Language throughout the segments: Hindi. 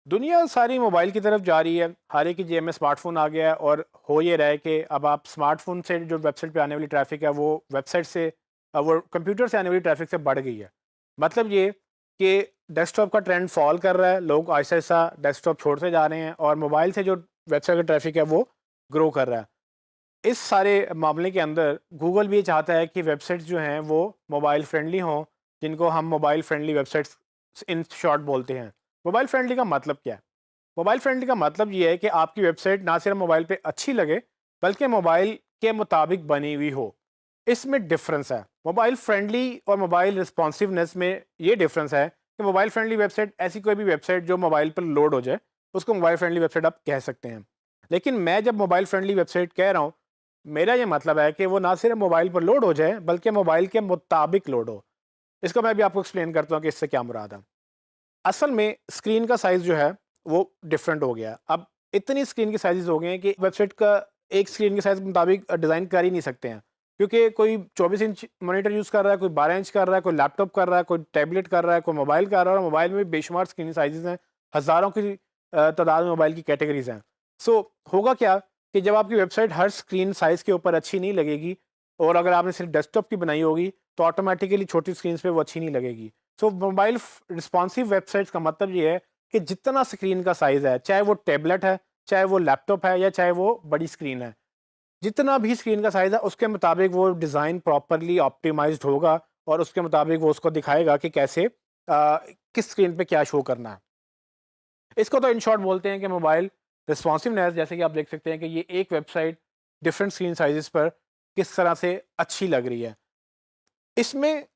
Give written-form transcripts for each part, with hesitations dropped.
दुनिया सारी मोबाइल की तरफ जा रही है। हर एक की जेब में स्मार्टफ़ोन आ गया है और हो ये रहा है कि अब आप स्मार्टफ़ोन से जो वेबसाइट पे आने वाली ट्रैफ़िक है वो वेबसाइट से वो कंप्यूटर से आने वाली ट्रैफ़िक से बढ़ गई है। मतलब ये कि डेस्कटॉप का ट्रेंड फ़ॉल कर रहा है, लोग आहिस्ता-आहिस्ता डेस्कटॉप छोड़ते जा रहे हैं और मोबाइल से जो वेबसाइट का ट्रैफ़िक है वो ग्रो कर रहा है। इस सारे मामले के अंदर गूगल भी ये चाहता है कि वेबसाइट्स जो हैं वो मोबाइल फ्रेंडली हों, जिनको हम mobile friendly websites in short बोलते हैं। मोबाइल फ्रेंडली का मतलब क्या है? मोबाइल फ्रेंडली का मतलब ये है कि आपकी वेबसाइट ना सिर्फ मोबाइल पे अच्छी लगे, बल्कि मोबाइल के मुताबिक बनी हुई हो। इसमें डिफरेंस है। मोबाइल फ्रेंडली और मोबाइल रिस्पॉन्सिवनेस में ये डिफरेंस है कि मोबाइल फ्रेंडली वेबसाइट ऐसी कोई भी वेबसाइट जो मोबाइल पर लोड हो जाए, उसको मोबाइल फ्रेंडली वेबसाइट आप कह सकते हैं। लेकिन मैं जब मोबाइल फ्रेंडली वेबसाइट कह रहा हूँ, मेरा ये मतलब है कि वो ना सिर्फ मोबाइल पर लोड हो जाए, बल्कि मोबाइल के मुताबिक लोड हो। इसको मैं भी आपको एक्सप्लेन करता हूँ कि इससे क्या मुराद है। असल में स्क्रीन का साइज़ जो है, वो डिफरेंट हो गया है। अब इतनी स्क्रीन के साइज़ेज़ हो गए हैं कि वेबसाइट का एक स्क्रीन के साइज़ के मुताबिक डिज़ाइन कर ही नहीं सकते हैं। क्योंकि कोई 24 इंच मॉनिटर यूज़ कर रहा है, कोई 12 इंच कर रहा है, कोई लैपटॉप कर रहा है, कोई टैबलेट कर रहा है, कोई मोबाइल कर रहा है और मोबाइल में भी बेशुमार स्क्रीन साइज़ेज़ हैं। हज़ारों की तादाद में मोबाइल की कैटेगरीज़ हैं। सो होगा क्या कि जब आपकी वेबसाइट हर स्क्रीन साइज़ के ऊपर अच्छी नहीं लगेगी और अगर आपने सिर्फ़ डेस्कटॉप की बनाई होगी, तो ऑटोमैटिकली छोटी स्क्रीन्स पे वो अच्छी नहीं लगेगी। सो मोबाइल रिस्पॉन्सिव वेबसाइट्स का मतलब ये है कि जितना स्क्रीन का साइज़ है, चाहे वो टैबलेट है, चाहे वो लैपटॉप है या चाहे वो बड़ी स्क्रीन है, जितना भी स्क्रीन का साइज़ है उसके मुताबिक वो डिज़ाइन प्रॉपरली ऑप्टिमाइज़्ड होगा और उसके मुताबिक वो उसको दिखाएगा कि कैसे किस स्क्रीन पे क्या शो करना है। इसको तो इन शॉर्ट बोलते हैं कि मोबाइल रिस्पॉन्सिवनेस। जैसे कि आप देख सकते हैं कि ये एक वेबसाइट डिफरेंट स्क्रीन साइज़ेज़ पर किस तरह से अच्छी लग रही है। इसमें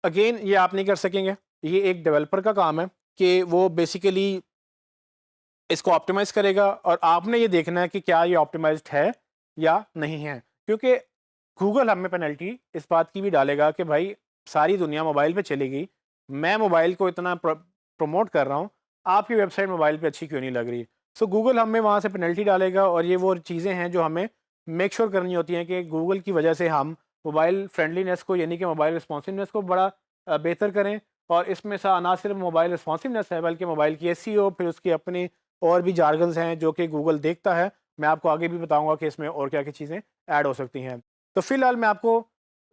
अगेन ये आप नहीं कर सकेंगे। ये एक डेवलपर का काम है कि वो बेसिकली इसको ऑप्टिमाइज़ करेगा और आपने ये देखना है कि क्या ये ऑप्टिमाइज़्ड है या नहीं है। क्योंकि गूगल हमें पेनल्टी इस बात की भी डालेगा कि भाई सारी दुनिया मोबाइल पे चलेगी, मैं मोबाइल को इतना प्रमोट कर रहा हूँ, आपकी वेबसाइट मोबाइल पे अच्छी क्यों नहीं लग रही? सो गूगल हमें वहाँ से पेनल्टी डालेगा और ये वो चीज़ें हैं जो हमें मेक श्योर करनी होती हैं कि गूगल की वजह से हम मोबाइल फ्रेंडलीनेस को यानी कि मोबाइल रिस्पॉन्सिवनेस को बड़ा बेहतर करें। और इसमें सा ना सिर्फ मोबाइल रिस्पॉन्सिवनेस है बल्कि मोबाइल की एसईओ फिर उसकी अपनी और भी जार्गन्स हैं जो कि गूगल देखता है। मैं आपको आगे भी बताऊँगा कि इसमें और क्या-क्या चीज़ें ऐड हो सकती हैं। तो फ़िलहाल मैं आपको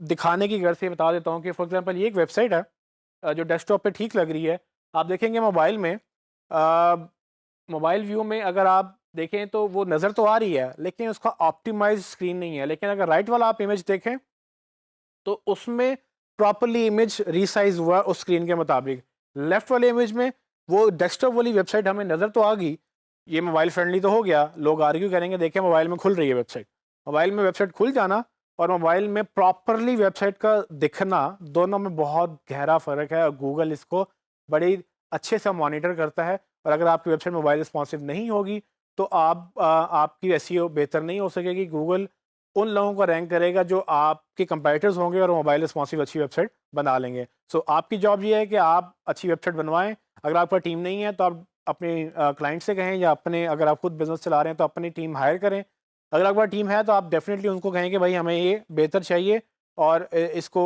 दिखाने की गर्ज से बता देता हूँ कि फॉर एग्ज़ाम्पल ये एक वेबसाइट है जो डेस्कटॉप पे ठीक लग रही है। आप देखेंगे मोबाइल में मोबाइल व्यू में अगर आप देखें तो वो नज़र तो आ रही है, लेकिन उसका ऑप्टिमाइज़्ड स्क्रीन नहीं है। लेकिन अगर राइट वाला आप इमेज देखें तो उसमें प्रॉपर्ली इमेज रीसाइज़ हुआ उस स्क्रीन के मुताबिक। लेफ्ट वाले इमेज में वो डेस्कटॉप वाली वेबसाइट हमें नज़र तो आ गई, ये मोबाइल फ्रेंडली तो हो गया, लोग आर्ग्यू करेंगे देखें मोबाइल में खुल रही है वेबसाइट। मोबाइल में वेबसाइट खुल जाना और मोबाइल में प्रॉपर्ली वेबसाइट का दिखना, दोनों में बहुत गहरा फ़र्क है और गूगल इसको बड़ी अच्छे से मॉनिटर करता है। और अगर आपकी वेबसाइट मोबाइल रिस्पॉन्सिव नहीं होगी, तो आपकी एसईओ बेहतर नहीं हो सकेगी। गूगल उन लोगों को रैंक करेगा जो आपके कंपेटिटर्स होंगे और मोबाइल रिस्पॉन्सिव अच्छी वेबसाइट बना लेंगे। सो आपकी जॉब ये है कि आप अच्छी वेबसाइट बनवाएँ। अगर आपका टीम नहीं है तो आप अपने क्लाइंट से कहें या अपने अगर आप खुद बिज़नेस चला रहे हैं तो अपनी टीम हायर करें। अगर आपके पास टीम है तो आप डेफ़िनिटली उनको कहें कि भाई हमें ये बेहतर चाहिए और इसको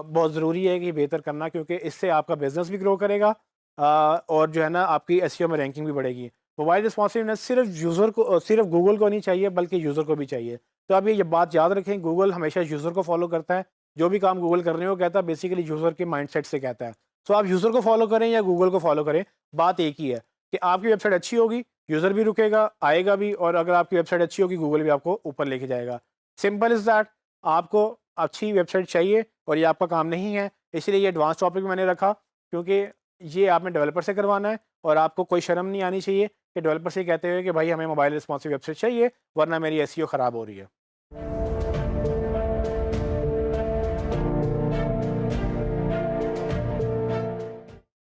बहुत ज़रूरी है कि बेहतर करना क्योंकि इससे आपका बिज़नेस भी ग्रो करेगा और जो है ना आपकी एसईओ में रैंकिंग भी बढ़ेगी। मोबाइल रिस्पॉन्सिवनेस सिर्फ़ यूज़र को सिर्फ़ गूगल को नहीं चाहिए बल्कि यूज़र को भी चाहिए। तो आप ये बात याद रखें, गूगल हमेशा यूज़र को फ़ॉलो करता है। जो भी काम गूगल कर रहे हो कहता है बेसिकली यूज़र के माइंडसेट से कहता है। सो आप यूज़र को फ़ॉलो करें या गूगल को फ़ॉलो करें, बात एक ही है कि आपकी वेबसाइट अच्छी होगी, यूज़र भी रुकेगा, आएगा भी और अगर आपकी वेबसाइट अच्छी होगी, गूगल भी आपको ऊपर लेके जाएगा। Simple is that. आपको अच्छी वेबसाइट चाहिए और ये आपका काम नहीं है, इसलिए ये एडवांस टॉपिक मैंने रखा क्योंकि ये आपने डेवलपर से करवाना है और आपको कोई शर्म नहीं आनी चाहिए कि डेवलपर से कहते हुए कि भाई हमें मोबाइल रिस्पॉन्सिव वेबसाइट चाहिए वरना मेरी एसईओ ख़राब हो रही है।